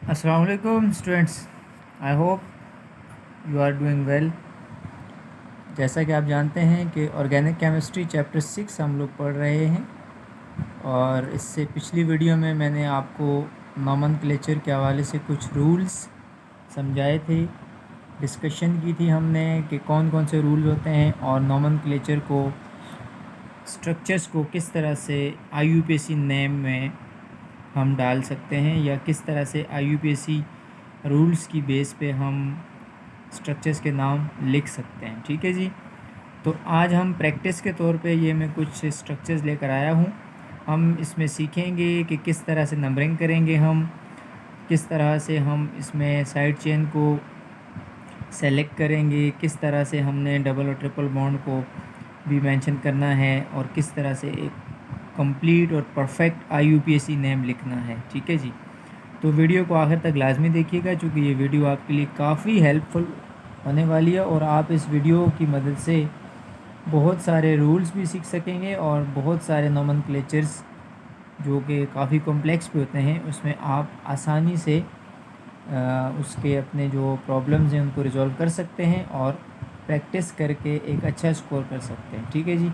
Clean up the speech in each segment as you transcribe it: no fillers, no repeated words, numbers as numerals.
अस्सलाम वालेकुम students, I hope you are doing well. जैसा कि आप जानते हैं कि ऑर्गेनिक केमिस्ट्री चैप्टर 6 हम लोग पढ़ रहे हैं और इससे पिछली वीडियो में मैंने आपको नोमेनक्लेचर के हवाले से कुछ रूल्स समझाए थे। डिस्कशन की थी हमने कि कौन कौन से रूल्स होते हैं और नोमेनक्लेचर को, स्ट्रक्चर्स को किस तरह से IUPAC नेम में हम डाल सकते हैं या किस तरह से IUPAC रूल्स की बेस पे हम स्ट्रक्चर्स के नाम लिख सकते हैं। ठीक है जी। तो आज हम प्रैक्टिस के तौर पे ये मैं कुछ स्ट्रक्चर्स लेकर आया हूँ। हम इसमें सीखेंगे कि किस तरह से नंबरिंग करेंगे, हम किस तरह से हम इसमें साइड चेन को सेलेक्ट करेंगे, किस तरह से हमने डबल और ट्रिपल बॉन्ड को भी मेंशन करना है और किस तरह से एक कंप्लीट और परफेक्ट IUPAC नेम लिखना है। ठीक है जी। तो वीडियो को आखिर तक लाजमी देखिएगा, क्योंकि ये वीडियो आपके लिए काफ़ी हेल्पफुल होने वाली है और आप इस वीडियो की मदद से बहुत सारे रूल्स भी सीख सकेंगे और बहुत सारे नोमेनक्लेचर्स जो कि काफ़ी कॉम्प्लेक्स भी होते हैं उसमें आप आसानी से उसके अपने जो प्रॉब्लम्स हैं उनको रिजॉल्व कर सकते हैं और प्रैक्टिस करके एक अच्छा स्कोर कर सकते हैं। ठीक है जी।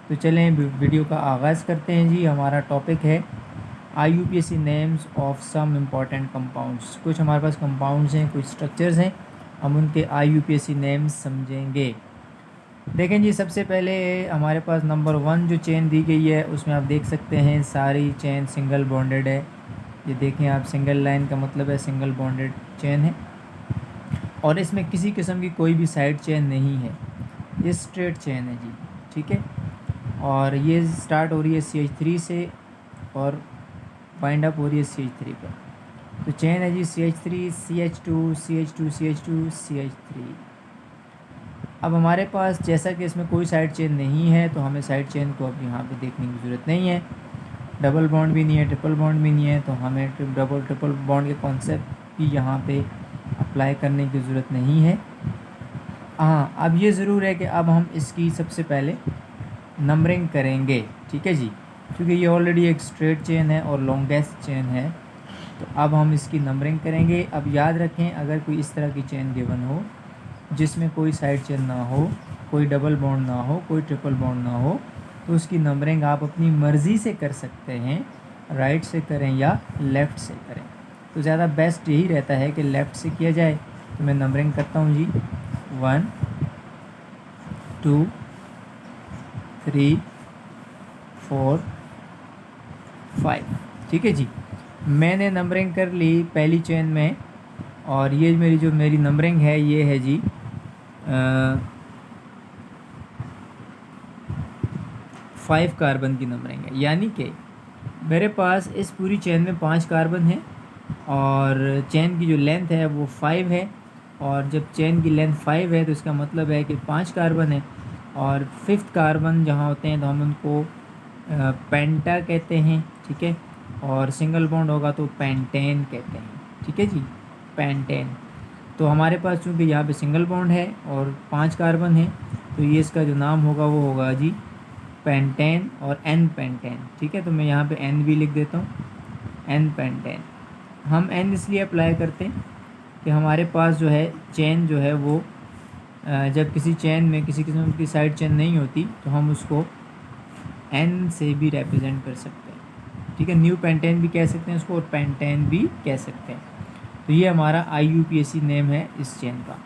तो चलें वीडियो का आगाज़ करते हैं जी। हमारा टॉपिक है IUPAC names of some important compounds. कुछ हमारे पास कंपाउंड्स हैं, कुछ स्ट्रक्चर्स हैं, हम उनके IUPAC नेम्स समझेंगे। देखें जी, सबसे पहले हमारे पास नंबर 1 जो चेन दी गई है उसमें आप देख सकते हैं सारी चेन सिंगल बॉन्डेड है। ये देखें आप, सिंगल लाइन का मतलब है सिंगल बॉन्डेड चेन है और इसमें किसी किस्म की कोई भी साइड चेन नहीं है, ये स्ट्रेट चेन है जी। ठीक है। और ये स्टार्ट हो रही है CH3 से और वाइंड अप हो रही है CH3 पर। तो चेन है जी CH3 CH2 CH2 CH2 CH3। अब हमारे पास जैसा कि इसमें कोई साइड चेन नहीं है तो हमें साइड चेन को अब यहाँ पे देखने की ज़रूरत नहीं है। डबल बॉन्ड भी नहीं है, ट्रिपल बॉन्ड भी नहीं है, तो हमें डबल ट्रिपल बॉन्ड के कॉन्सेप्ट की यहाँ पे अप्लाई करने की ज़रूरत नहीं है। हाँ, अब ये ज़रूर है कि अब हम इसकी सबसे पहले नंबरिंग करेंगे। ठीक है जी, क्योंकि ये ऑलरेडी एक स्ट्रेट चेन है और लॉन्गेस्ट चेन है, तो अब हम इसकी नंबरिंग करेंगे। अब याद रखें, अगर कोई इस तरह की चेन गिवन हो जिसमें कोई साइड चेन ना हो, कोई डबल बॉन्ड ना हो, कोई ट्रिपल बॉन्ड ना हो, तो उसकी नंबरिंग आप अपनी मर्ज़ी से कर सकते हैं, राइट से करें या लेफ़्ट से करें। तो ज़्यादा बेस्ट यही रहता है कि लेफ़्ट से किया जाए। तो मैं नंबरिंग करता हूँ जी, 1 2 3 4 5। ठीक है जी, मैंने नंबरिंग कर ली पहली चेन में और ये मेरी नंबरिंग है, ये है जी 5 कार्बन की नंबरिंग है। यानी कि मेरे पास इस पूरी चेन में 5 कार्बन है और चेन की जो लेंथ है वो 5 है। और जब चेन की लेंथ 5 है तो इसका मतलब है कि 5 कार्बन है और 5th कार्बन जहाँ होते हैं तो हम उनको पेंटा कहते हैं। ठीक है। और सिंगल बॉन्ड होगा तो पेंटेन कहते हैं। ठीक है जी, पेंटेन। तो हमारे पास चूँकि यहाँ पे सिंगल बॉन्ड है और 5 कार्बन है, तो ये इसका जो नाम होगा वो होगा जी पेंटेन और N पेंटेन। ठीक है, तो मैं यहाँ पे N भी लिख देता हूँ, N पेंटेन। हम N इसलिए अप्लाई करते हैं कि हमारे पास जो है चेन जो है वो जब किसी चेन में किसी किस्म की साइड चेन नहीं होती तो हम उसको N से भी रिप्रेजेंट कर सकते हैं। ठीक है, न्यू पेंटेन भी कह सकते हैं उसको और पेंटेन भी कह सकते हैं। तो ये हमारा IUPAC नेम है इस चेन का।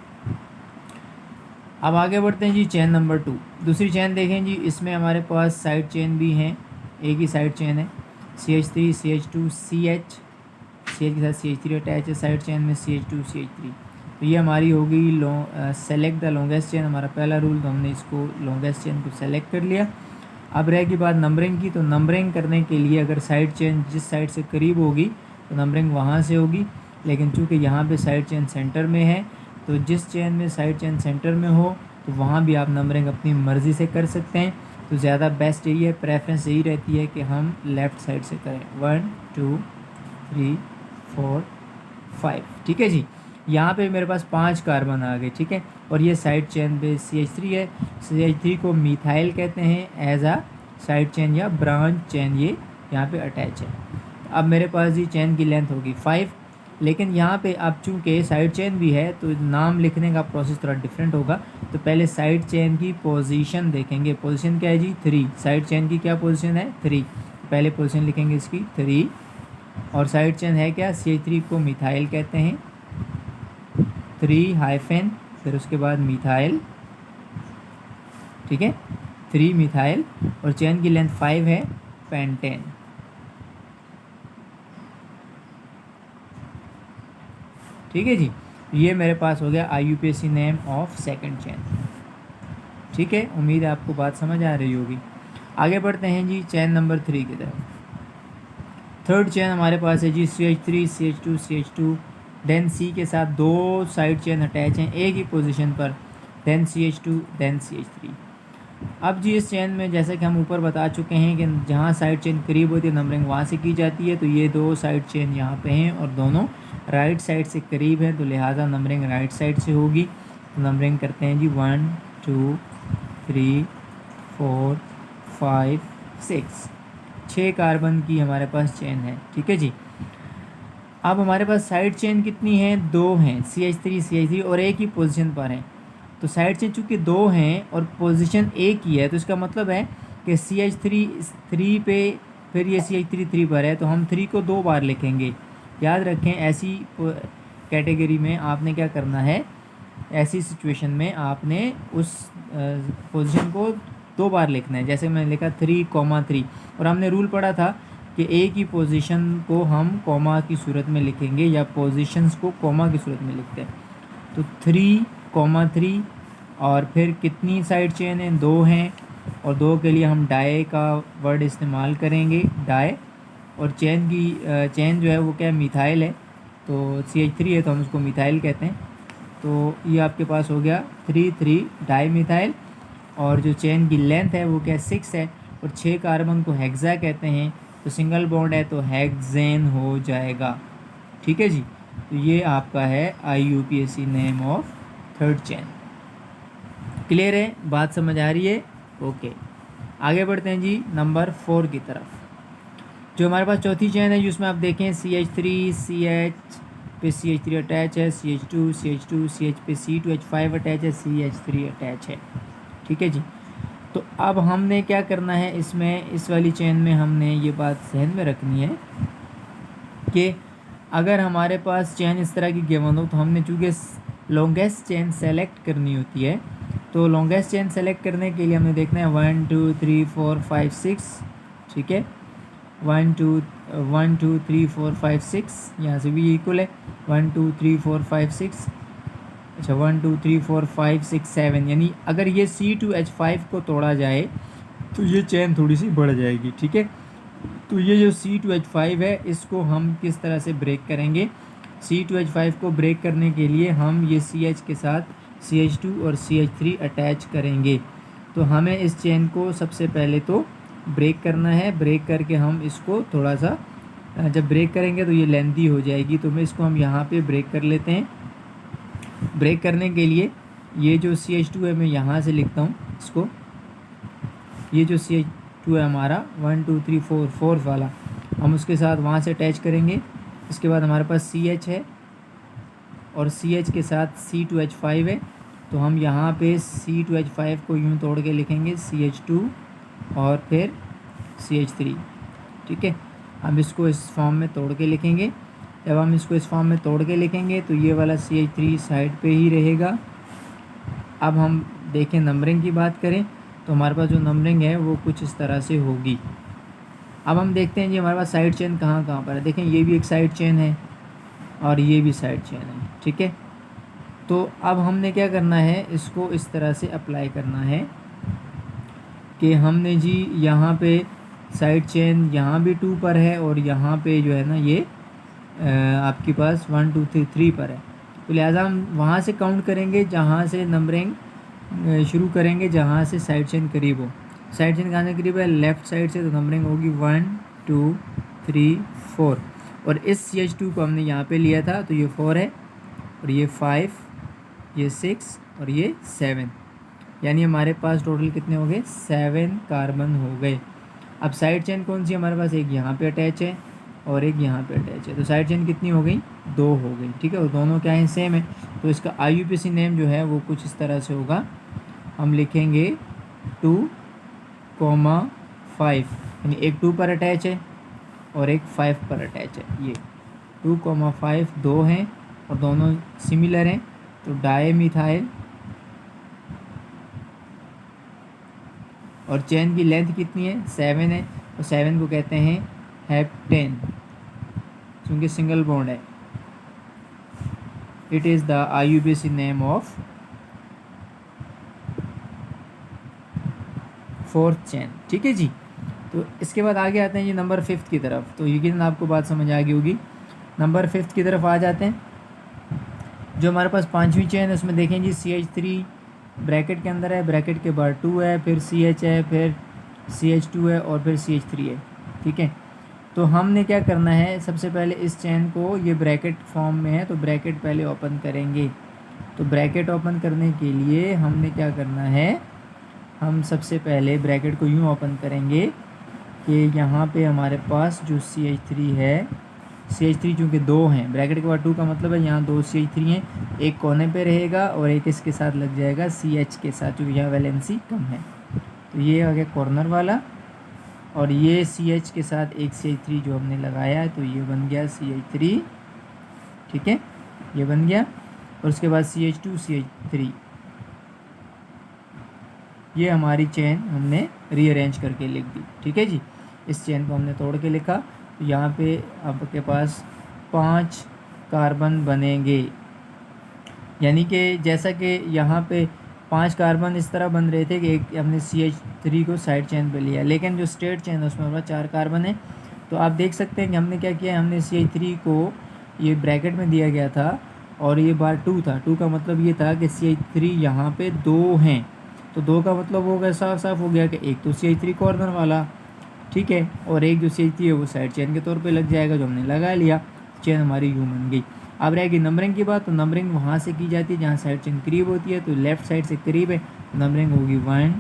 अब आगे बढ़ते हैं जी, चेन नंबर 2। दूसरी चेन देखें जी, इसमें हमारे पास साइड चेन भी हैं, एक ही साइड चेन है CH3 CH2 CH के साथ CH3 अटैच है साइड चेन में CH2 CH3। तो ये हमारी होगी सेलेक्ट द लॉन्गेस्ट चेन, हमारा पहला रूल। तो हमने इसको लॉन्गेस्ट चेन को सेलेक्ट कर लिया। अब रहेगी बात नंबरिंग की। तो नंबरिंग करने के लिए अगर साइड चेन जिस साइड से करीब होगी तो नंबरिंग वहाँ से होगी, लेकिन चूँकि यहाँ पे साइड चेन सेंटर में है तो जिस चेन में साइड चेन सेंटर में हो तो वहाँ भी आप नंबरिंग अपनी मर्ज़ी से कर सकते हैं। तो ज़्यादा बेस्ट यही है, प्रेफरेंस यही रहती है कि हम लेफ़्ट साइड से करें। 1 2 3 4 5। ठीक है जी, यहाँ पे मेरे पास 5 कार्बन आ गए। ठीक है, और ये साइड चेन पे CH3 है। CH3 को मिथाइल कहते हैं एज आ साइड चेन या ब्रांच चेन, ये यहाँ पे अटैच है। अब मेरे पास जी चेन की लेंथ होगी 5 लेकिन यहाँ पे अब चूँकि साइड चेन भी है तो नाम लिखने का प्रोसेस थोड़ा डिफरेंट होगा। तो पहले साइड चेन की पोजीशन देखेंगे। पोजीशन क्या है जी? 3। साइड चेन की क्या पोजीशन है? 3। पहले पोजीशन लिखेंगे इसकी 3। और साइड चेन है क्या? CH3 को मिथाइल कहते हैं। 3 हाइफन फिर उसके बाद मिथाइल, ठीक है, 3 मिथाइल। और चेन की लेंथ 5 है, पेंटेन। ठीक है जी, ये मेरे पास हो गया IUPAC name of second chain. ठीक है, उम्मीद है आपको बात समझ आ रही होगी। आगे बढ़ते हैं जी चेन नंबर 3 की तरफ। थर्ड चेन हमारे पास है जी CH3 CH2 CH2, then C के साथ 2 साइड चेन अटैच हैं एक ही पोजीशन पर, देन CH2 देन CH3। अब जी इस चेन में जैसा कि हम ऊपर बता चुके हैं कि जहाँ साइड चेन करीब होती है नंबरिंग वहाँ से की जाती है। तो ये 2 साइड चेन यहाँ पे हैं और दोनों राइट साइड से करीब हैं, तो लिहाजा नंबरिंग राइट साइड से होगी। तो नंबरिंग करते हैं जी 1 2 3 4 5 6। 6 कार्बन की हमारे पास चेन है। ठीक है जी, अब हमारे पास साइड चेन कितनी है? 2 हैं, CH3 CH3 और एक ही पोजीशन पर हैं। तो साइड चेन चूँकि 2 हैं और पोजीशन एक ही है, तो इसका मतलब है कि CH3 3 पे, फिर ये CH3 3 पर है, तो हम 3 को 2 बार लिखेंगे। याद रखें, ऐसी कैटेगरी में आपने क्या करना है, ऐसी सिचुएशन में आपने उस पोजीशन को 2 बार लिखना है। जैसे मैंने लिखा 3,3, और हमने रूल पढ़ा था कि एक ही पोजीशन को हम कॉमा की सूरत में लिखेंगे या पोजीशंस को कॉमा की सूरत में लिखते हैं। तो 3,3 और फिर कितनी साइड चेन है? 2 हैं, और 2 के लिए हम डाई का वर्ड इस्तेमाल करेंगे, डाई। और चेन जो है वो क्या है? मिथाइल है। तो CH3 है तो हम उसको मिथाइल कहते हैं। तो ये आपके पास हो गया 3,3 डाई मिथाइल। और जो चेन की लेंथ है वो क्या? 6 है। और 6 कार्बन को हेक्सा कहते हैं, तो सिंगल बॉन्ड है तो हेक्सेन हो जाएगा। ठीक है जी, तो ये आपका है IUPAC name of third chain. Clear है? बात समझ आ रही है? ओके, आगे बढ़ते हैं जी नंबर 4 की तरफ। जो हमारे पास चौथी चेन है जिसमें आप देखें CH3 CH पे CH3 अटैच है, CH2 CH2 CH पे C2H5 अटैच है, CH3 अटैच है। ठीक है जी, तो अब हमने क्या करना है इसमें, इस वाली चेन में हमने ये बात जहन में रखनी है कि अगर हमारे पास चेन इस तरह की गिवन हो तो हमने चूँकि लॉन्गेस्ट चेन सेलेक्ट करनी होती है। तो लॉन्गेस्ट चेन सेलेक्ट करने के लिए हमने देखना है 1 2 3 4 5 6। ठीक है, 1 2 3 4 5 6, यहाँ से भी इक्वल है 1 2 3 4 5 6। अच्छा 1 2 3 4 5 6 7, यानी अगर ये C2H5 को तोड़ा जाए तो ये चेन थोड़ी सी बढ़ जाएगी। ठीक है, तो ये जो C2H5 है इसको हम किस तरह से ब्रेक करेंगे? C2H5 को ब्रेक करने के लिए हम ये CH के साथ CH2 और CH3 अटैच करेंगे। तो हमें इस चेन को सबसे पहले तो ब्रेक करना है। ब्रेक करके हम इसको थोड़ा सा, जब ब्रेक करेंगे तो ये लेंथी हो जाएगी, तो मैं इसको हम यहाँ पे ब्रेक कर लेते हैं। ब्रेक करने के लिए ये जो CH2 है मैं यहाँ से लिखता हूँ इसको, ये जो CH2 है हमारा 1 2 3 4 4th वाला, हम उसके साथ वहाँ से अटैच करेंगे। इसके बाद हमारे पास CH है और CH के साथ C2H5 है, तो हम यहाँ पे C2H5 को यूँ तोड़ के लिखेंगे CH2 और फिर CH3। ठीक है, हम इसको इस फॉर्म में तोड़ के लिखेंगे। जब हम इसको इस फॉर्म में तोड़ के लिखेंगे तो ये वाला CH3 साइड पे ही रहेगा। अब हम देखें नंबरिंग की बात करें तो हमारे पास जो नंबरिंग है वो कुछ इस तरह से होगी। अब हम देखते हैं जी हमारे पास साइड चेन कहाँ कहाँ पर है। देखें ये भी एक साइड चेन है और ये भी साइड चेन है। ठीक है, तो अब हमने क्या करना है, इसको इस तरह से अप्लाई करना है कि हमने जी यहाँ पे साइड चेन यहाँ भी 2 पर है और यहाँ पे जो है ना ये आपके पास 1 2 3 पर है। तो लिहाजा हम वहाँ से काउंट करेंगे जहाँ से नंबरिंग शुरू करेंगे, जहाँ से साइड चेन करीब हो। साइड चेन कहाँ से करीब है? लेफ़्ट साइड से, तो नंबरिंग होगी 1 2 3 4। और इस CH2 को हमने यहाँ पे लिया था तो ये 4 है और ये 5, ये 6 और ये 7, यानी हमारे पास टोटल कितने हो गए? 7 कार्बन हो गए। अब साइड चेन कौन सी हमारे पास? एक यहाँ पे अटैच है और एक यहाँ पे अटैच है। तो साइड चेन कितनी हो गई? 2 हो गई, ठीक है। और दोनों क्या है? सेम है। तो इसका IUPAC नेम जो है वो कुछ इस तरह से होगा, हम लिखेंगे 2,5, यानी एक 2 पर अटैच है और एक 5 पर अटैच है। ये 2,5 दो हैं और दोनों सिमिलर हैं, तो डाईमिथाइल। और चेन की लेंथ कितनी है? 7 है, और 7 को कहते हैं हेप्टेन, क्योंकि सिंगल बॉन्ड है। It is the IUPAC name of 4th chain, ठीक है जी। तो इसके बाद आगे आते हैं जी नंबर 5 की तरफ। तो यकीनन आपको बात समझ आ गई होगी। नंबर 5 की तरफ आ जाते हैं। जो हमारे पास 5वीं चेन है उसमें देखें जी CH3 ब्रैकेट के अंदर है, ब्रैकेट के बाद 2 है, फिर CH है, फिर CH2 है और फिर CH3 है, ठीक है। तो हमने क्या करना है, सबसे पहले इस चेन को, ये ब्रैकेट फॉर्म में है तो ब्रैकेट पहले ओपन करेंगे। तो ब्रैकेट ओपन करने के लिए हमने क्या करना है, हम सबसे पहले ब्रैकेट को यूँ ओपन करेंगे कि यहाँ पे हमारे पास जो CH3 है, CH3 चूँकि 2 हैं, ब्रैकेट के बाद 2 का मतलब है यहाँ 2 CH3 हैं, एक कोने पे रहेगा और एक इसके साथ लग जाएगा CH के साथ, क्योंकि यहाँ वैलेंसी कम है। तो ये आ गया कॉर्नर वाला, और ये CH के साथ एक CH3 जो हमने लगाया है, तो ये बन गया CH3, ठीक है, ये बन गया। और उसके बाद CH2 CH3, ये हमारी चेन हमने रीअरेंज करके लिख दी, ठीक है जी। इस चेन को हमने तोड़ के लिखा, तो यहाँ पे आपके पास 5 कार्बन बनेंगे, यानी कि जैसा कि यहाँ पे 5 कार्बन इस तरह बन रहे थे कि एक हमने CH3 को साइड चेन पे लिया, लेकिन जो स्ट्रेट चेन है उसमें हमारा 4 कार्बन है। तो आप देख सकते हैं कि हमने क्या किया, हमने CH3 को ये ब्रैकेट में दिया गया था और ये बार 2 था। 2 का मतलब ये था कि CH3 यहाँ पे 2 हैं, तो 2 का मतलब हो गया, साफ साफ हो गया कि एक तो CH3 कॉर्नर वाला, ठीक है, और एक जो CH3 है वो साइड चेन के तौर पे लग जाएगा, जो हमने लगा लिया, चेन हमारी यूँ बन गई। अब रहेगी नंबरिंग की बात। तो नंबरिंग वहाँ से की जाती है जहाँ साइड चेन करीब होती है, तो लेफ़्ट साइड से करीब है, नंबरिंग होगी 1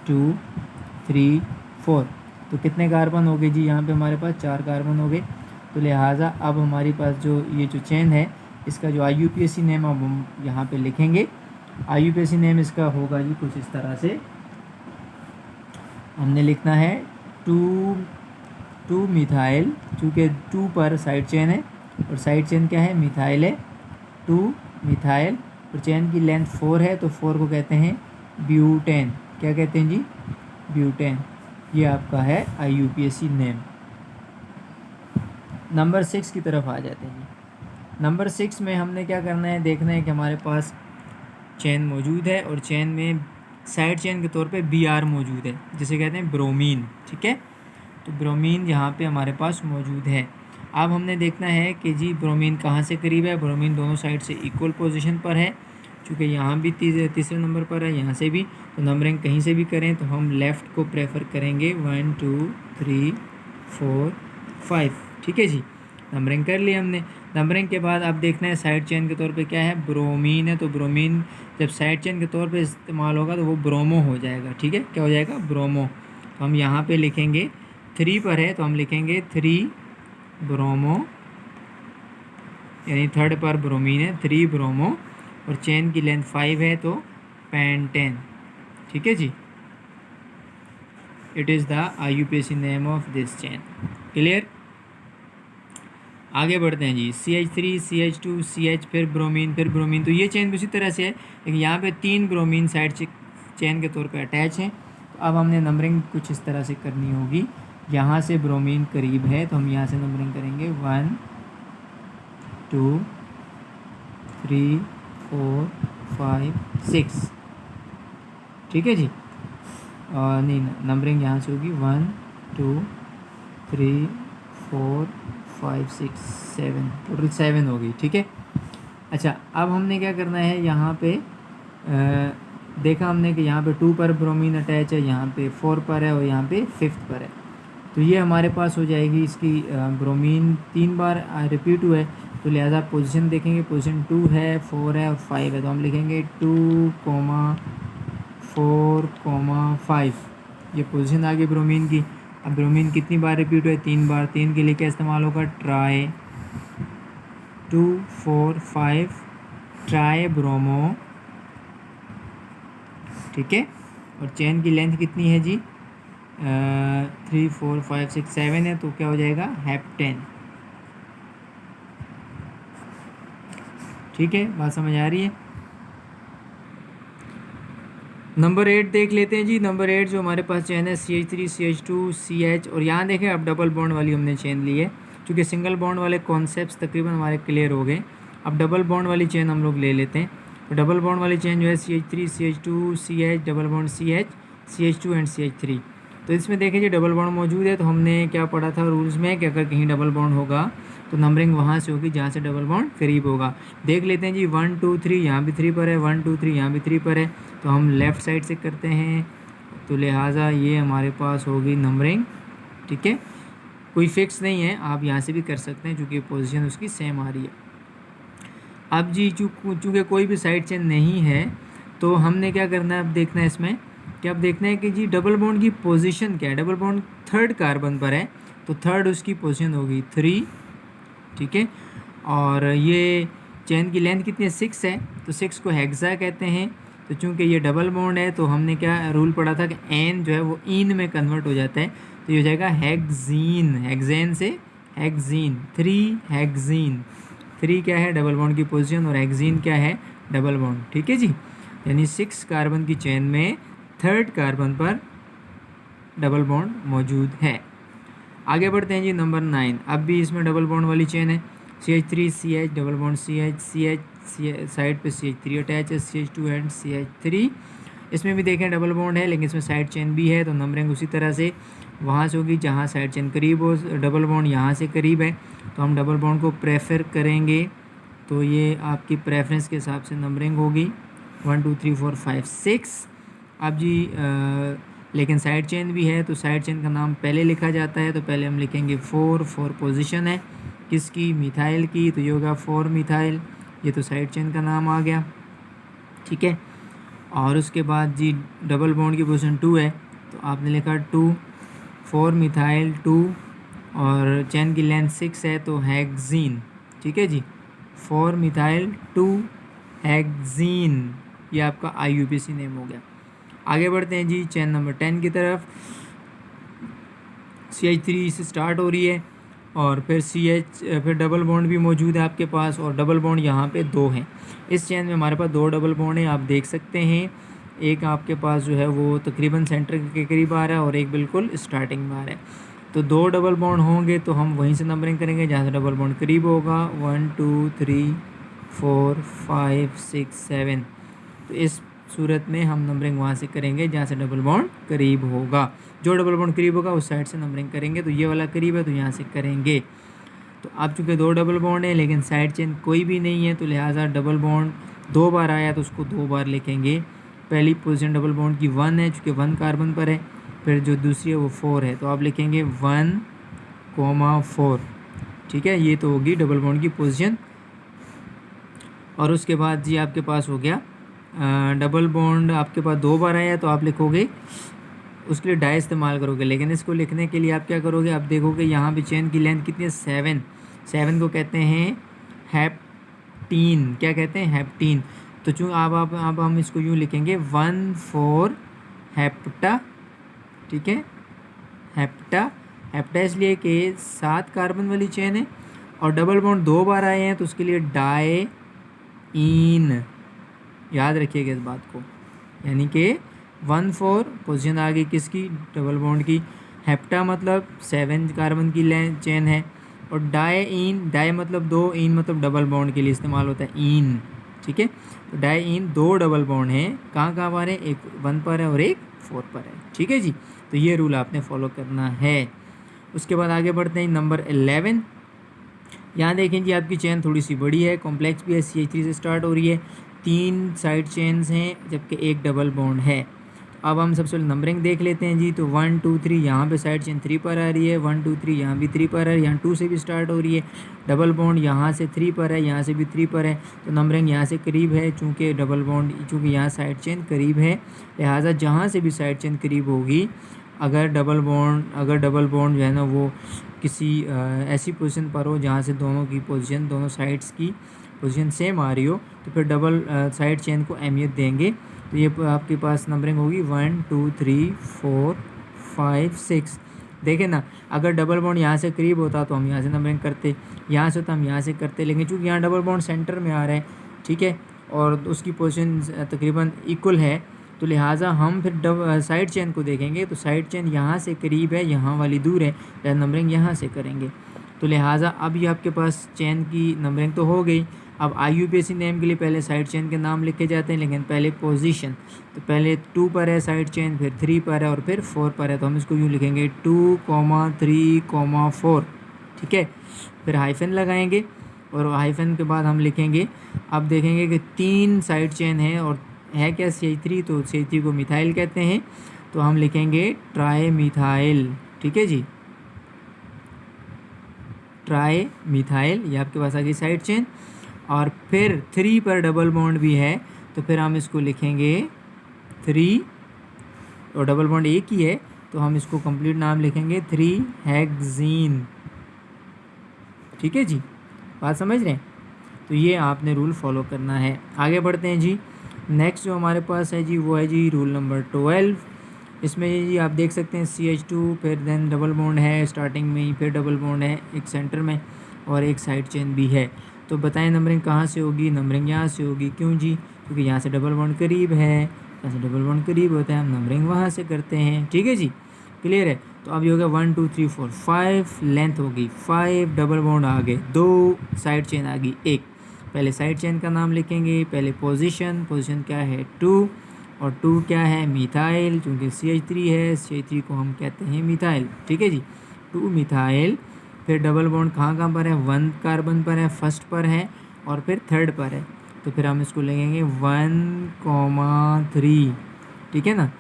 2 3 4। तो कितने कार्बन हो गए जी? यहाँ पे हमारे पास 4 कार्बन हो गए। तो लिहाजा अब हमारे पास जो ये जो चेन है, इसका जो IUPAC नेम अब हम यहाँ पे लिखेंगे। IUPAC नेम इसका होगा जी कुछ इस तरह से, हमने लिखना है 2 मिथाइल, चूँकि 2 पर साइड चेन है और साइड चेन क्या है? मिथाइल है, 2 मिथाइल, और चेन की लेंथ 4 है, तो 4 को कहते हैं ब्यूटेन। क्या कहते हैं जी? ब्यूटेन। ये आपका है IUPAC नेम। नंबर 6 की तरफ आ जाते हैं जी। नंबर 6 में हमने क्या करना है, देखना है कि हमारे पास चेन मौजूद है और चेन में साइड चेन के तौर पे Br मौजूद है, जिसे कहते हैं ब्रोमीन, ठीक है। तो ब्रोमीन यहाँ पे हमारे पास मौजूद है। अब हमने देखना है कि जी ब्रोमीन कहाँ से करीब है। ब्रोमीन दोनों साइड से इक्वल पोजीशन पर है, चूँकि यहाँ भी तीसरे नंबर पर है, यहाँ से भी। तो नंबरिंग कहीं से भी करें तो हम लेफ़्ट को प्रेफर करेंगे, 1 2 3 4 5, ठीक है जी। नंबरिंग कर ली हमने। नंबरिंग के बाद अब देखना है साइड चेन के तौर पे क्या है, ब्रोमीन है। तो ब्रोमीन जब साइड चेन के तौर पे इस्तेमाल होगा तो वो ब्रोमो हो जाएगा, ठीक है। क्या हो जाएगा? ब्रोमो। तो हम यहाँ पे लिखेंगे 3 पर है तो हम लिखेंगे 3 ब्रोमो, यानी 3rd पर ब्रोमीन है, 3 ब्रोमो, और चेन की लेंथ 5 है तो पेंटेन, ठीक है जी। It is the IUPAC name of this chain. Clear? आगे बढ़ते हैं जी। CH3 CH2 CH, फिर ब्रोमीन। तो ये चेन भी उसी तरह से है, लेकिन यहाँ पे 3 ब्रोमीन साइड चेन के तौर पे अटैच हैं। तो अब हमने नंबरिंग कुछ इस तरह से करनी होगी। यहाँ से ब्रोमीन करीब है तो हम यहाँ से नंबरिंग करेंगे 1 2 3 4 5 6, ठीक है जी। और नहीं, नंबरिंग यहाँ से होगी 1 2 3 4 5 6 7, टोटल 7 होगी, ठीक है। अच्छा, अब हमने क्या करना है, यहाँ पे देखा हमने कि यहाँ पे 2 पर ब्रोमीन अटैच है, यहाँ पे 4 पर है और यहाँ पे 5th पर है। तो ये हमारे पास हो जाएगी इसकी ब्रोमीन 3 बार रिपीट हुआ है, तो लिहाजा पोजीशन देखेंगे, पोजीशन 2 है, 4 है और 5 है, तो हम लिखेंगे 2, 4, 5। ये पोजीशन आ गई ब्रोमीन की। अब ब्रोमीन कितनी बार रिपीट हुआ? 3 बार। 3 के लिए क्या इस्तेमाल होगा? ट्राई 2 4 5 ट्राई ब्रोमो, ठीक है। और चेन की लेंथ कितनी है जी? 3 4 5 6 7 है, तो क्या हो जाएगा? हेप्टेन, ठीक है। बात समझ आ रही है? नंबर 8 देख लेते हैं जी। नंबर 8 जो हमारे पास चेन है CH3 CH2 CH, और यहाँ देखें अब डबल बॉन्ड वाली हमने चेन ली है, क्योंकि सिंगल बॉन्ड वाले कॉन्सेप्ट्स तकरीबन हमारे क्लियर हो गए। अब डबल बॉन्ड वाली चेन हम लोग ले लेते हैं। तो डबल बॉन्ड वाली चेन जो है CH3 CH2 CH double bond CH CH2 and CH3। तो इसमें देखें जी डबल बॉन्ड मौजूद है, तो हमने क्या पढ़ा था रूल्स में कि अगर कहीं डबल बॉन्ड होगा तो नंबरिंग वहाँ से होगी जहाँ से डबल बॉन्ड करीब होगा। देख लेते हैं जी 1 2 3 यहाँ भी 3 पर है, 1 2 3 यहाँ भी 3 पर है, तो हम लेफ़्ट साइड से करते हैं, तो लिहाजा ये हमारे पास होगी नंबरिंग, ठीक है। कोई फिक्स नहीं है, आप यहाँ से भी कर सकते हैं क्योंकि पोजीशन उसकी सेम आ रही है। अब जी चूँकि कोई भी साइड चेन नहीं है तो हमने क्या करना है, अब देखना है इसमें कि अब देखना है कि जी डबल बॉन्ड की पोजीशन क्या है। डबल बॉन्ड थर्ड कार्बन पर है, तो थर्ड उसकी पोजीशन होगी 3, ठीक है। और ये चेन की लेंथ कितनी है? 6 है, तो 6 को हेक्सा कहते हैं। तो चूंकि ये डबल बॉन्ड है तो हमने क्या रूल पढ़ा था कि एन जो है वो इन में कन्वर्ट हो जाता है, तो ये हो जाएगा हेक्जीन। हेक्सेन से हेक्जीन, 3 हेक्जीन। 3 क्या है? डबल बॉन्ड की पोजीशन, और हेक्जीन क्या है? डबल बॉन्ड, ठीक है जी। यानी 6 कार्बन की चेन में थर्ड कार्बन पर डबल बॉन्ड मौजूद है। आगे बढ़ते हैं जी नंबर 9। अब भी इसमें डबल बॉन्ड वाली चेन है CH3 CH double bond CH side पे CH3 अटैच है, CH2 एंड CH3। इसमें भी देखें डबल बॉन्ड है, लेकिन इसमें साइड चेन भी है, तो नंबरिंग उसी तरह से वहाँ से होगी जहाँ साइड चेन करीब हो। डबल बॉन्ड यहाँ से करीब है तो हम डबल बॉन्ड को प्रेफर करेंगे, तो ये आपकी प्रेफरेंस के हिसाब से नंबरिंग होगी 1 2 3 4 5 6। अब जी लेकिन साइड चेन भी है, तो साइड चेन का नाम पहले लिखा जाता है, तो पहले हम लिखेंगे 4 पोजीशन है किसकी? मिथाइल की, तो ये होगा 4 मिथाइल। ये तो साइड चेन का नाम आ गया, ठीक है। और उसके बाद जी डबल बॉन्ड की पोजीशन 2 है, तो आपने लिखा 2 4 मिथाइल 2, और चेन की लेंथ 6 है, तो हेक्जीन, ठीक है जी। 4 मिथाइल 2 हेक्जीन, ये आपका IUPAC नेम हो गया। आगे बढ़ते हैं जी चेन नंबर 10 की तरफ। CH3 से स्टार्ट हो रही है, और फिर फिर डबल बॉन्ड भी मौजूद है आपके पास, और डबल बॉन्ड यहाँ पे 2 हैं। इस चेन में हमारे पास 2 डबल बॉन्ड हैं, आप देख सकते हैं। एक आपके पास जो है वो तकरीबन सेंटर के करीब आ रहा है, और एक बिल्कुल स्टार्टिंग में आ रहा है। तो 2 डबल बॉन्ड होंगे तो हम वहीं से नंबरिंग करेंगे जहाँ से डबल बॉन्ड करीब होगा, 1 2 3 4 5 6 7। तो इस सूरत में हम नंबरिंग वहाँ से करेंगे जहाँ से डबल बॉन्ड करीब होगा। जो डबल बॉन्ड करीब होगा उस साइड से नंबरिंग करेंगे, तो ये वाला करीब है तो यहाँ से करेंगे। तो अब चूँकि 2 डबल बॉन्ड है लेकिन साइड चेन कोई भी नहीं है, तो लिहाजा डबल बॉन्ड 2 बार आया तो उसको 2 बार लिखेंगे। पहली पोजीशन डबल बॉन्ड की 1 है, चूँकि 1 कार्बन पर है, फिर जो दूसरी है वो 4 है, तो आप लिखेंगे 1 4, ठीक है। ये तो होगी डबल बॉन्ड की पोजीशन। और उसके बाद जी आपके पास हो गया डबल बॉन्ड आपके पास 2 बार आया, तो आप लिखोगे, उसके लिए डाई इस्तेमाल करोगे। लेकिन इसको लिखने के लिए आप क्या करोगे? आप देखोगे यहाँ पे चेन की लेंथ कितनी है? 7 को कहते हैं हेप्टीन। क्या कहते हैं? हेप्टीन। तो चूँ अब हम इसको यूँ लिखेंगे 1 4 हेप्टा, ठीक है। हेप्टा इसलिए कि 7 कार्बन वाली चेन है, और डबल बॉन्ड 2 बार आए हैं, तो उसके लिए डाई इन, याद रखिएगा इस बात को। यानी कि 1 4 पोजीशन आ गई किसकी? डबल बॉन्ड की। हेप्टा मतलब 7 कार्बन की चेन है, और डाई मतलब 2, इन मतलब डबल बॉन्ड के लिए इस्तेमाल होता है इन, ठीक है। तो डाई इन 2 डबल बॉन्ड हैं, कहाँ पर है? एक 1 पर है और एक 4 पर है, ठीक है जी। तो ये रूल आपने फॉलो करना है। उसके बाद आगे बढ़ते हैं नंबर 11। यहाँ देखें जी आपकी चेन थोड़ी सी बड़ी है, कॉम्प्लेक्स भी है, CH3 से स्टार्ट हो रही है, 3 साइड चेन्स हैं जबकि एक डबल बॉन्ड है। अब हम सबसे पहले नंबरिंग देख लेते हैं जी। तो 1 2 3 यहाँ पे साइड चेन 3 पर आ रही है, 1 2 3 यहाँ भी 3 पर है, यहाँ 2 से भी स्टार्ट हो रही है। डबल बॉन्ड यहाँ से 3 पर है, यहाँ से भी 3 पर है, तो नंबरिंग यहाँ से करीब है, चूँकि डबल बॉन्ड चूँकि यहाँ साइड चेन करीब है, लिहाजा जहाँ से भी साइड चेन करीब होगी अगर डबल बॉन्ड जो है ना वो किसी ऐसी पोजीशन पर हो जहाँ से दोनों की पोजीशन, दोनों साइड्स की पोजीशन सेम आ रही हो, तो फिर डबल साइड चेन को अहमियत देंगे। तो ये आपके पास नंबरिंग होगी 1 2 3 4 5 6। देखें ना, अगर डबल बॉन्ड यहाँ से करीब होता तो हम यहाँ से नंबरिंग करते, यहाँ से होता हम यहाँ से करते, लेकिन चूँकि यहाँ डबल बॉन्ड सेंटर में आ रहा है, ठीक है, और उसकी पोजीशन तकरीबन इक्वल है, तो लिहाजा हम फिर साइड चेन को देखेंगे। तो साइड चेन यहाँ से करीब है, यहाँ वाली दूर है, तो नंबरिंग यहाँ से करेंगे। तो लिहाजा अब ये आपके पास चेन की नंबरिंग तो हो गई। अब IUPAC नेम के लिए पहले साइड चेन के नाम लिखे जाते हैं, लेकिन पहले पोजीशन, तो पहले 2 पर है साइड चेन, फिर 3 पर है और फिर 4 पर है। तो हम इसको यूँ लिखेंगे 2, 3, 4, ठीक है। फिर हाइफन लगाएंगे और हाइफन के बाद हम लिखेंगे, अब देखेंगे कि 3 साइड चेन है और है क्या CH3, तो CH3 को मिथाइल कहते हैं, तो हम लिखेंगे ट्राई मिथाइल, ठीक है जी, ट्राई मिथाइल। ये आपके पास आ गई साइड चेन। और फिर 3 पर डबल बॉन्ड भी है, तो फिर हम इसको लिखेंगे 3, और डबल बॉन्ड एक ही है तो हम इसको कंप्लीट नाम लिखेंगे 3 हेक्सीन, ठीक है जी, बात समझ रहे हैं। तो ये आपने रूल फॉलो करना है। आगे बढ़ते हैं जी। नेक्स्ट जो हमारे पास है जी वो है जी रूल नंबर 12। इसमें जी आप देख सकते हैं CH2, फिर देन डबल बॉन्ड है स्टार्टिंग में ही, फिर डबल बॉन्ड है एक सेंटर में और एक साइड चेन भी है। तो बताएं नंबरिंग कहाँ से होगी? नंबरिंग यहाँ से होगी। क्यों जी? क्योंकि यहाँ से डबल बॉन्ड करीब है, यहाँ से डबल बॉन्ड करीब होता है, हम नंबरिंग वहाँ से करते हैं, ठीक है जी, क्लियर है। तो अब ये हो गया 1 2 3 4 5, लेंथ होगी 5, डबल बॉन्ड आ गए 2, साइड चेन आ गई 1। पहले साइड चेन का नाम लिखेंगे, पहले पोजीशन क्या है 2, और 2 क्या है मिथाइल, क्योंकि CH3 है, CH3 को हम कहते हैं मिथाइल, ठीक है जी, 2 मिथाइल। फिर डबल बॉन्ड कहाँ कहाँ पर है? 1 कार्बन पर है, फर्स्ट पर है और फिर थर्ड पर है, तो फिर हम इसको लिखेंगे 1,3, ठीक है ना,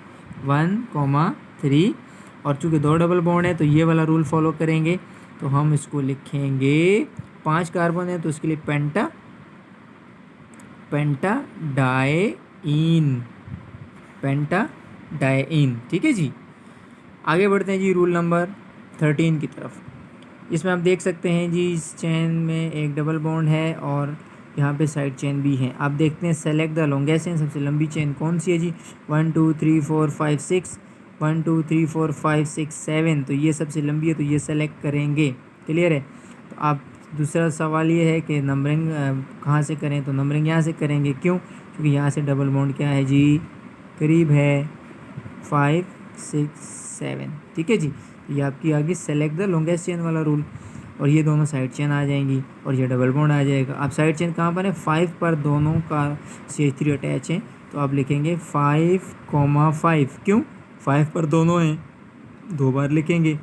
1,3। और चूँकि 2 डबल बॉन्ड है तो ये वाला रूल फॉलो करेंगे, तो हम इसको लिखेंगे 5 कार्बन है तो उसके लिए पेंटाडाइइन, ठीक है जी। आगे बढ़ते हैं जी रूल नंबर 13 की तरफ। इसमें आप देख सकते हैं जी इस चेन में एक डबल बॉन्ड है और यहाँ पे साइड चेन भी है। आप देखते हैं सेलेक्ट द लॉन्गेस्ट चेन, सबसे लंबी चेन कौन सी है जी? 1 2 3 4 5 6, 1 2 3 4 5 6 7, तो ये सबसे लंबी है तो ये सेलेक्ट करेंगे, क्लियर है। तो आप दूसरा सवाल ये है कि नंबरिंग कहाँ से करें? तो नंबरिंग यहाँ से करेंगे। क्यों? क्योंकि यहाँ से डबल बॉन्ड क्या है जी? करीब है, 5 6 7, ठीक है जी। ये आपकी आ गई सेलेक्ट द लॉन्गेस्ट चेन वाला रूल, और ये दोनों साइड चेन आ जाएंगी और ये डबल बॉन्ड आ जाएगा। अब साइड चेन कहाँ पर है? 5 पर दोनों का CH3 अटैच है, तो आप लिखेंगे 5,5। क्यों? 5 पर दोनों हैं, 2 बार लिखेंगे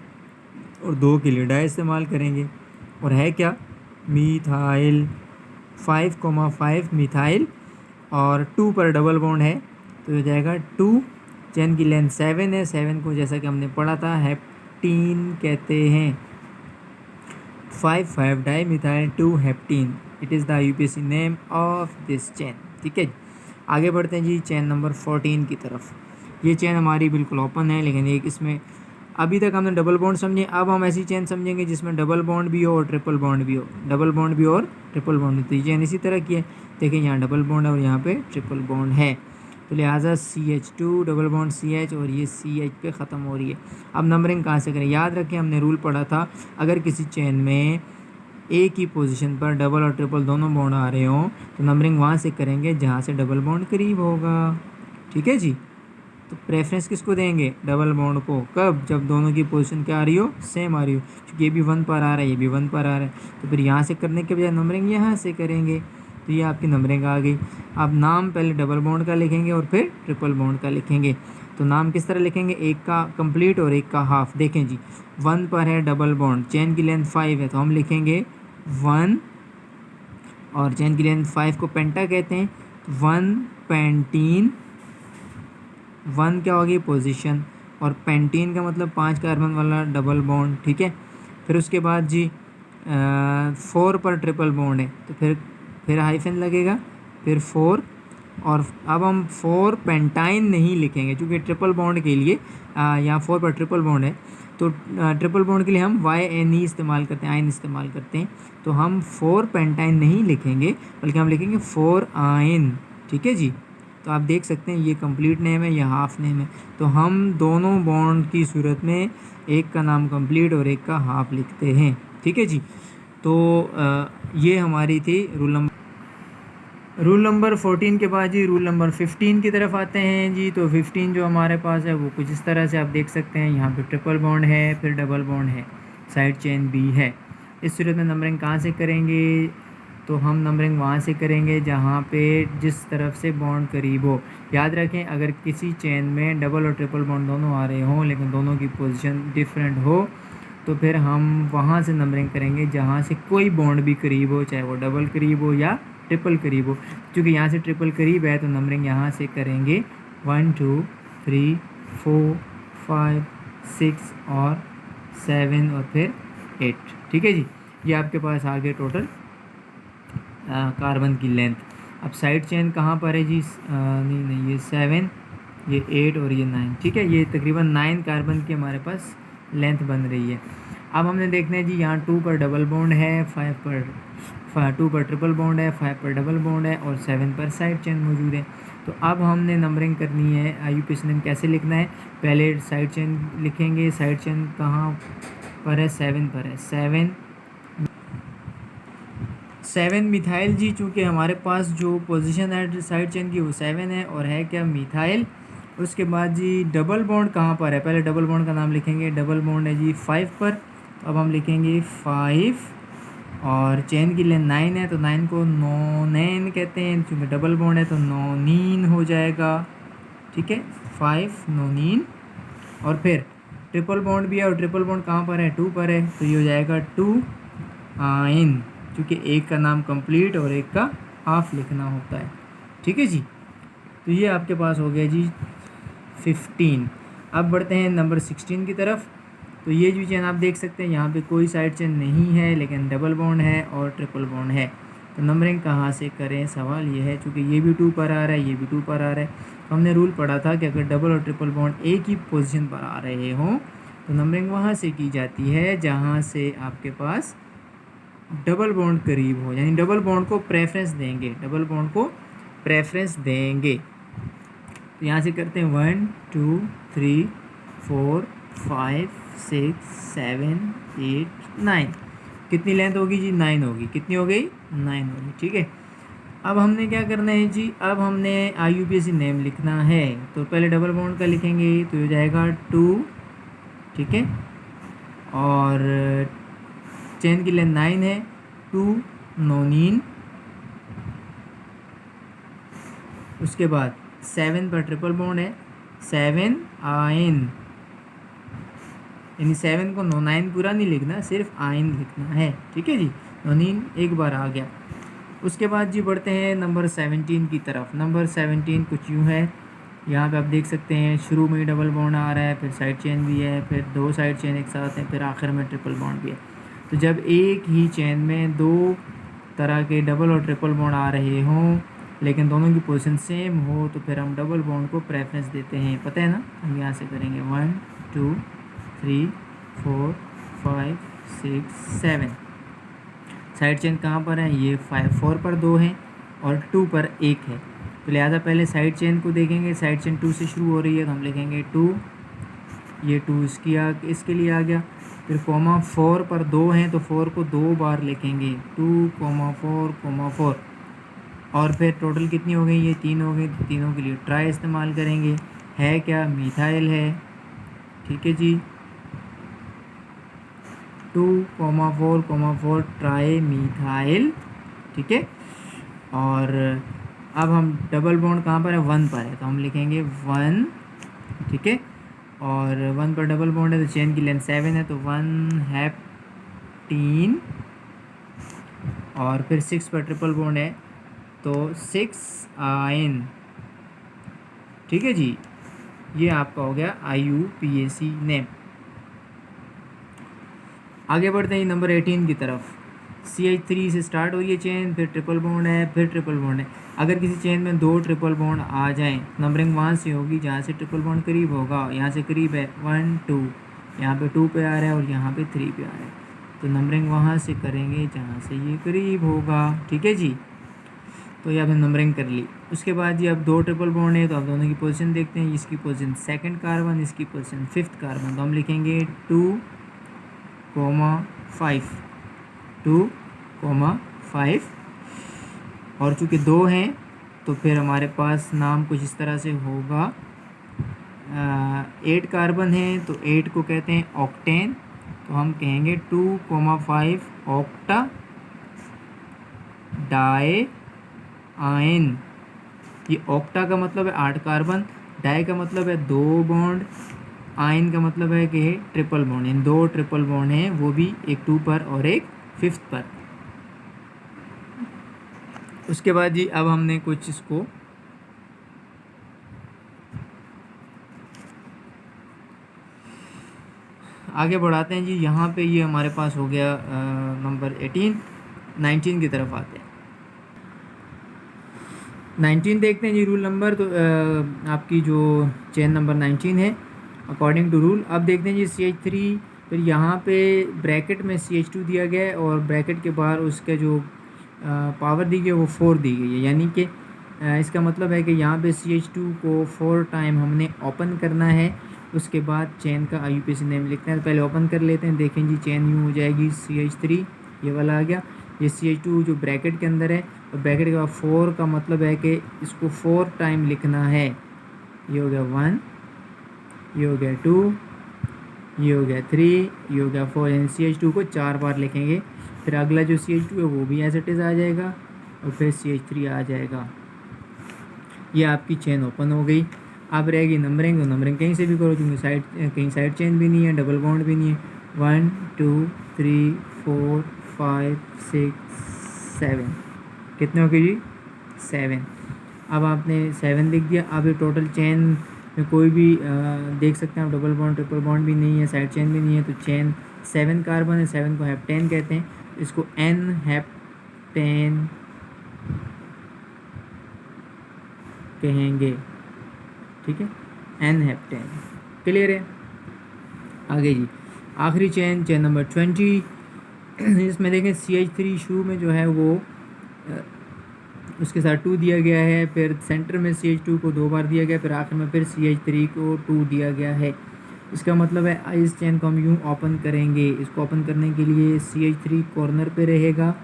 और 2 के लिए डाई इस्तेमाल करेंगे, और है क्या? मिथाइल, 5,5 मिथाइल, और 2 पर डबल बॉन्ड है तो हो जाएगा 2। चेन की लेंथ 7 है, 7 को जैसा कि हमने पढ़ा था हेप्टीन कहते हैं, 5,5 di methyl 2 heptene, it is the IUPAC name of this chain, ठीक है। आगे बढ़ते हैं जी चेन नंबर 14 की तरफ। ये चेन हमारी बिल्कुल ओपन है, लेकिन एक इसमें अभी तक हमने डबल बॉन्ड समझे, अब हम ऐसी चेन समझेंगे जिसमें डबल बॉन्ड भी हो और ट्रिपल बॉन्ड भी हो, डबल बॉन्ड भी और ट्रिपल बॉन्ड भी। तो ये चेन इसी तरह की है, देखिए यहाँ डबल बॉन्ड है और यहाँ पे ट्रिपल बॉन्ड है, तो लिहाजा CH2 डबल बॉन्ड CH और ये CH पे ख़त्म हो रही है। अब नंबरिंग कहाँ से करें? याद रखें हमने रूल पढ़ा था, अगर किसी चेन में एक ही पोजीशन पर डबल और ट्रिपल दोनों बॉन्ड आ रहे हों तो नंबरिंग वहाँ से करेंगे जहाँ से डबल बॉन्ड करीब होगा, ठीक है जी। तो प्रेफरेंस किसको देंगे? डबल बॉन्ड को। कब? जब दोनों की पोजीशन क्या आ रही हो? सेम आ रही हो, क्योंकि ये भी 1 पर आ रहा है, ये भी 1 पर आ रहा है, तो फिर यहाँ से करने के बजाय नंबरिंग यहाँ से करेंगे, तो ये आपकी नंबरिंग आ गई। अब नाम पहले डबल बॉन्ड का लिखेंगे और फिर ट्रिपल बॉन्ड का लिखेंगे। तो नाम किस तरह लिखेंगे? एक का कंप्लीट और एक का हाफ। देखें जी 1 पर है डबल बॉन्ड, चेन की लेंथ 5 है, तो हम लिखेंगे 1, और चेन की लेंथ 5 को पेंटा कहते हैं, 1 पेंटीन, 1 क्या होगी? पोजीशन, और पेंटीन का मतलब 5 कार्बन वाला डबल बॉन्ड, ठीक है। फिर उसके बाद जी 4 पर ट्रिपल बॉन्ड है, तो फिर हाइफन लगेगा, फिर 4, और अब हम 4 पेंटाइन नहीं लिखेंगे, क्योंकि ट्रिपल बॉन्ड के लिए यहाँ 4 पर ट्रिपल बॉन्ड है, तो ट्रिपल बॉन्ड के लिए हम YNE इस्तेमाल करते हैं, आयन इस्तेमाल करते हैं। तो हम 4 पेंटाइन नहीं लिखेंगे, बल्कि हम लिखेंगे 4 आयन। ठीक है जी। तो आप देख सकते हैं ये कंप्लीट नेम है, ये हाफ नेम है। तो हम दोनों बॉन्ड की सूरत में एक का नाम कंप्लीट और एक का हाफ लिखते हैं। ठीक है जी। तो ये हमारी थी रूल नंबर 14 के बाद जी रूल नंबर 15 की तरफ आते हैं जी। तो 15 जो हमारे पास है वो कुछ इस तरह से आप देख सकते हैं। यहाँ पे ट्रिपल बॉन्ड है, फिर डबल बॉन्ड है, साइड चेन भी है। इस सूरत में नंबरिंग कहाँ से करेंगे? तो हम नंबरिंग वहाँ से करेंगे जहाँ पे जिस तरफ से बॉन्ड करीब हो। याद रखें, अगर किसी चेन में डबल और ट्रिपल बॉन्ड दोनों आ रहे हों लेकिन दोनों की पोजीशन डिफरेंट हो, तो फिर हम वहाँ से नंबरिंग करेंगे जहाँ से कोई बॉन्ड भी करीब हो, चाहे वो डबल करीब हो या ट्रिपल करीब हो। क्योंकि यहाँ से ट्रिपल करीब है तो नंबरिंग यहाँ से करेंगे 1 2 3 4 5 6 और 7 और फिर 8। ठीक है जी। ये आपके पास आ गए टोटल कार्बन की लेंथ। अब साइड चेन कहाँ पर है जी? नहीं, ये 7, ये 8 और ये 9। ठीक है, ये तकरीबन 9 कार्बन की हमारे पास लेंथ बन रही है। अब हमने देखना है जी, यहाँ 2 पर डबल बॉन्ड है, 2 पर ट्रिपल बॉन्ड है, 5 पर डबल बॉन्ड है और 7 पर साइड चेन मौजूद है। तो अब हमने नंबरिंग करनी है। IUPAC कैसे लिखना है? पहले साइड चेन लिखेंगे। साइड चेन कहाँ पर है? 7 पर है। 7 मिथाइल जी। चूँकि हमारे पास जो पोजीशन है साइड चेन की वो 7 है और है क्या? मिथाइल। उसके बाद जी डबल बॉन्ड कहाँ पर है? पहले डबल बॉन्ड का नाम लिखेंगे। डबल बॉन्ड है जी 5 पर। तो अब हम लिखेंगे 5 और चेन की लेंथ 9 है तो 9 को नोनेन कहते हैं। चूँकि डबल बॉन्ड है तो नोनीन हो जाएगा। ठीक है, 5 नोनीन। और फिर ट्रिपल बॉन्ड भी है और ट्रिपल बॉन्ड कहाँ पर है? 2 पर है, तो ये हो जाएगा 2 आइन, क्योंकि एक का नाम कंप्लीट और एक का हाफ लिखना होता है। ठीक है जी। तो ये आपके पास हो गया जी 15। अब बढ़ते हैं नंबर 16 की तरफ। तो ये जो चेन आप देख सकते हैं, यहाँ पे कोई साइड चेन नहीं है लेकिन डबल बॉन्ड है और ट्रिपल बॉन्ड है। तो नंबरिंग कहाँ से करें? सवाल ये है, चूँकि ये भी 2 पर आ रहा है, ये भी 2 पर आ रहा है। तो हमने रूल पढ़ा था कि अगर डबल और ट्रिपल बॉन्ड एक ही पोजीशन पर आ रहे हों तो नंबरिंग वहाँ से की जाती है जहाँ से आपके पास डबल बॉन्ड करीब हो, यानी डबल बॉन्ड को प्रेफरेंस देंगे, डबल बॉन्ड को प्रेफरेंस देंगे। तो यहाँ से करते हैं 1 2 3 4 5 6 7 8 9। कितनी लेंथ होगी जी? 9 होगी। कितनी हो गई? 9 होगी। ठीक है। अब हमने क्या करना है जी? अब हमने IUPAC नेम लिखना है। तो पहले डबल बॉन्ड का लिखेंगे तो हो जाएगा 2। ठीक है, और चेन की लेंथ 9 है, 2 नोनीन। उसके बाद 7 पर ट्रिपल बॉन्ड है, 7 आयन। यानी 7 को नोनाइन पूरा नहीं लिखना, सिर्फ आयन लिखना है। ठीक है जी, नोनीन एक बार आ गया। उसके बाद जी बढ़ते हैं नंबर 17 की तरफ। नंबर 17 कुछ यूँ है, यहाँ पे आप देख सकते हैं शुरू में ही डबल बॉन्ड आ रहा है, फिर साइड चेन भी है, फिर 2 साइड चेन एक साथ हैं, फिर आखिर में ट्रिपल बॉन्ड भी है। तो जब एक ही चेन में 2 तरह के डबल और ट्रिपल बॉन्ड आ रहे हों लेकिन दोनों की पोजीशन सेम हो तो फिर हम डबल बॉन्ड को प्रेफरेंस देते हैं। पता है ना? हम यहाँ से करेंगे 1 2 3 4 5 6 7। साइड चेन कहाँ पर है? ये 4 पर 2 हैं और 2 पर 1 है। तो लिहाजा पहले साइड चेन को देखेंगे। साइड चेन 2 से शुरू हो रही है तो हम लिखेंगे 2। ये 2 इसके लिए आ गया। फिर कॉमा 4 पर 2 हैं तो 4 को 2 बार लिखेंगे, 2 4 4। और फिर टोटल कितनी हो गई? ये 3 हो गई। तीनों के लिए ट्राई इस्तेमाल करेंगे। है क्या? मिथाइल है। ठीक है जी, 2 4 4 ट्राई मिथाइल। ठीक है, और अब हम डबल बॉन्ड कहाँ पर है? 1 पर है तो हम लिखेंगे 1। ठीक है, और 1 पर डबल बॉन्ड है तो चेन की लेंथ 7 है तो 1 हेप्टीन। और फिर 6 पर ट्रिपल बॉन्ड है तो 6 आयन। ठीक है जी, ये आपका हो गया IUPAC नेम। आगे बढ़ते हैं नंबर 18 की तरफ। CH3 से स्टार्ट हुई है चेन, फिर ट्रिपल बॉन्ड है, फिर ट्रिपल बॉन्ड है। अगर किसी चेन में 2 ट्रिपल बॉन्ड आ जाएं, नंबरिंग वहाँ से होगी जहाँ से ट्रिपल बॉन्ड करीब होगा। यहाँ से करीब है 1 2, यहाँ पे 2 पे आ रहा है और यहाँ पे 3 पे आ रहा है, तो नंबरिंग वहाँ से करेंगे जहाँ से ये करीब होगा। ठीक है जी, तो ये आपने नंबरिंग कर ली। उसके बाद ये अब 2 ट्रिपल बॉन्ड है, तो आप दोनों की पोजीशन देखते हैं। इसकी पोजीशन सेकंड कार्बन, इसकी पोजीशन 5th कार्बन, तो हम लिखेंगे 2,5 2,5। और चूँकि 2 हैं तो फिर हमारे पास नाम कुछ इस तरह से होगा। 8 कार्बन है तो 8 को कहते हैं ऑक्टेन, तो हम कहेंगे 2,5 ऑक्टा डाई आयन। ये ऑक्टा का मतलब है 8 कार्बन, डाई का मतलब है 2 बॉन्ड, आयन का मतलब है कि ट्रिपल बॉन्ड। इन 2 ट्रिपल बॉन्ड हैं, वो भी एक 2 पर और एक 5th पर। उसके बाद जी अब हमने कुछ इसको आगे बढ़ाते हैं जी। यहाँ पे ये हमारे पास हो गया नंबर 18। 19 की तरफ आते हैं। 19 देखते हैं जी रूल नंबर। तो आपकी जो चेन नंबर 19 है अकॉर्डिंग टू रूल। अब देखते हैं जी CH3, फिर यहाँ पे ब्रैकेट में CH2 दिया गया है और ब्रैकेट के बाहर उसका जो पावर दी गई है वो 4 दी गई है। यानी कि इसका मतलब है कि यहाँ पे CH2 को 4 टाइम हमने ओपन करना है। उसके बाद चेन का IUPAC नेम लिखते हैं। पहले ओपन कर लेते हैं। देखें जी चेन यूँ हो जाएगी CH3, ये वाला आ गया। ये CH2 जो ब्रैकेट के अंदर है, और ब्रैकेट के बाद 4 का मतलब है कि इसको 4 टाइम लिखना है। ये हो गया 1, ये हो गया 2, ये हो गया 3, ये हो गया 4। यानी CH2 को 4 बार लिखेंगे। फिर अगला जो CH2 है वो भी एज इट इज़ आ जाएगा और फिर CH3 आ जाएगा। ये आपकी चेन ओपन हो गई। अब रहेगी नंबरिंग। तो नंबरिंग कहीं से भी करो, क्योंकि कहीं साइड चेन भी नहीं है, डबल बॉन्ड भी नहीं है। 1 2 3 4 5 6 7, कितने हो गए जी? 7। अब आपने 7 लिख दिया। अब ये टोटल चेन में कोई भी देख सकते हैं आप, डबल बॉन्ड ट्रिपल बॉन्ड भी नहीं है, साइड चेन भी नहीं है, तो चेन 7 कार्बन है। 7 को हेप्टेन कहते हैं, इसको N हेप्टेन कहेंगे। ठीक है, N हेप्टेन। क्लियर है? आगे जी आखिरी चेन, चेन नंबर 20। इसमें देखें CH3 शुरू में जो है वो उसके साथ 2 दिया गया है, फिर सेंटर में CH2 को 2 बार दिया गया, फिर आखिर में फिर CH3 को 2 दिया गया है। इसका मतलब है इस चेन को हम यूँ ओपन करेंगे। इसको ओपन करने के लिए CH3 कॉर्नर पे रहेगा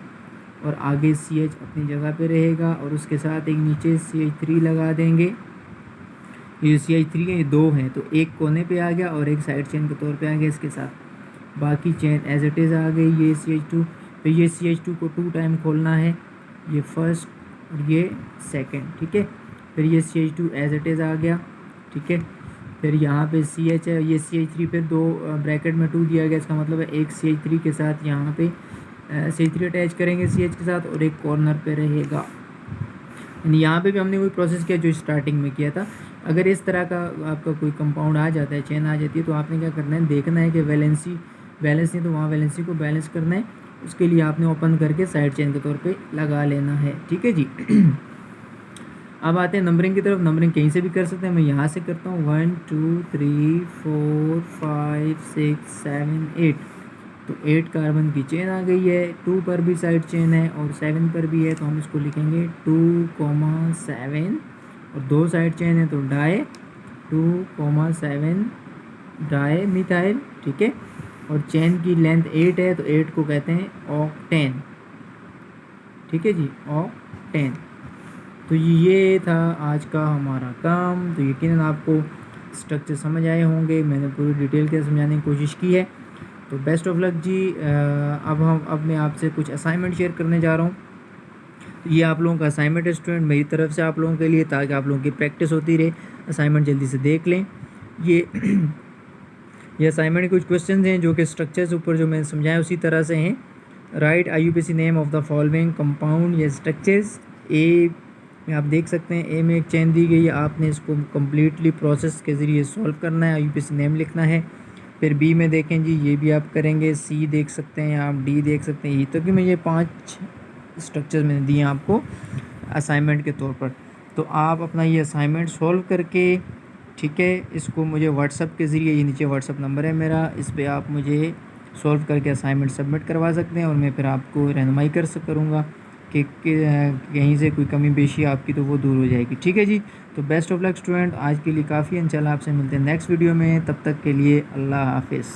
और आगे CH अपनी जगह पे रहेगा, और उसके साथ एक नीचे CH3 लगा देंगे। ये CH3 है, ये 2 हैं, तो एक कोने पे आ गया और एक साइड चेन के तौर पे आ गया इसके साथ। बाकी चेन एज इट इज़ आ गई। ये CH2, फिर ये CH2 को 2 टाइम खोलना है, ये फर्स्ट और ये सेकंड। ठीक है, फिर ये CH2 एज इट इज़ आ गया। ठीक है, फिर यहाँ पे CH है, ये CH3 फिर 2 ब्रैकेट में 2 दिया गया। इसका मतलब है एक CH3 के साथ यहाँ पे CH3 अटैच करेंगे CH के साथ, और एक कॉर्नर पे रहेगा। यहाँ पे भी हमने वही प्रोसेस किया जो स्टार्टिंग में किया था। अगर इस तरह का आपका कोई कंपाउंड आ जाता है, चेन आ जाती है, तो आपने क्या करना है, देखना है कि वैलेंसी बैलेंस नहीं तो वहाँ वैलेंसी को बैलेंस करना है। उसके लिए आपने ओपन करके साइड चेन के तौर पे लगा लेना है। ठीक है जी। अब आते हैं नंबरिंग की तरफ। नंबरिंग कहीं से भी कर सकते हैं, मैं यहाँ से करता हूँ 1 2 3 4 5 6 7 8। तो 8 कार्बन की चेन आ गई है। 2 पर भी साइड चेन है और 7 पर भी है, तो हम इसको लिखेंगे 2,7, और 2 साइड चेन है तो डाई 2,7 डाई मिथाइल। ठीक है, और चेन की लेंथ 8 है, तो 8 को कहते हैं ऑक्टेन। ठीक है जी, ऑक्टेन। तो ये था आज का हमारा काम। तो यकीनन आपको स्ट्रक्चर समझ आए होंगे, मैंने पूरी डिटेल के समझाने की कोशिश की है। तो बेस्ट ऑफ लक जी। अब मैं आपसे कुछ असाइनमेंट शेयर करने जा रहा हूँ। तो ये आप लोगों का असाइनमेंट है स्टूडेंट, मेरी तरफ से आप लोगों के लिए, ताकि आप लोगों की प्रैक्टिस होती रहे। असाइनमेंट जल्दी से देख लें। ये असाइनमेंट के कुछ क्वेश्चन हैं जो कि स्ट्रक्चर्स ऊपर जो मैंने समझाया उसी तरह से हैं। Right IUPAC name of the following compound या स्ट्रक्चर्स। ए में आप देख सकते हैं, ए में एक चेन दी गई है, आपने इसको कम्प्लीटली प्रोसेस के ज़रिए सॉल्व करना है, IUPAC नेम लिखना है। फिर बी में देखें जी, ये भी आप करेंगे। सी देख सकते हैं आप, डी देख सकते हैं। ये तो कि मैं ये 5 स्ट्रक्चर मैंने दिए हैं आपको असाइनमेंट के तौर पर। तो आप अपना ये असाइनमेंट सॉल्व करके, ठीक है, इसको मुझे व्हाट्सअप के ज़रिए, ये नीचे व्हाट्सअप नंबर है मेरा, इस पर आप मुझे सॉल्व करके असाइनमेंट सबमिट करवा सकते हैं और मैं फिर आपको रहनुमाई करूँगा कि कहीं से कोई कमी पेशी आपकी तो वो दूर हो जाएगी। ठीक है जी। तो बेस्ट ऑफ लक स्टूडेंट, आज के लिए काफ़ी है। इंशाल्लाह आपसे मिलते हैं नेक्स्ट वीडियो में। तब तक के लिए अल्लाह हाफिज़।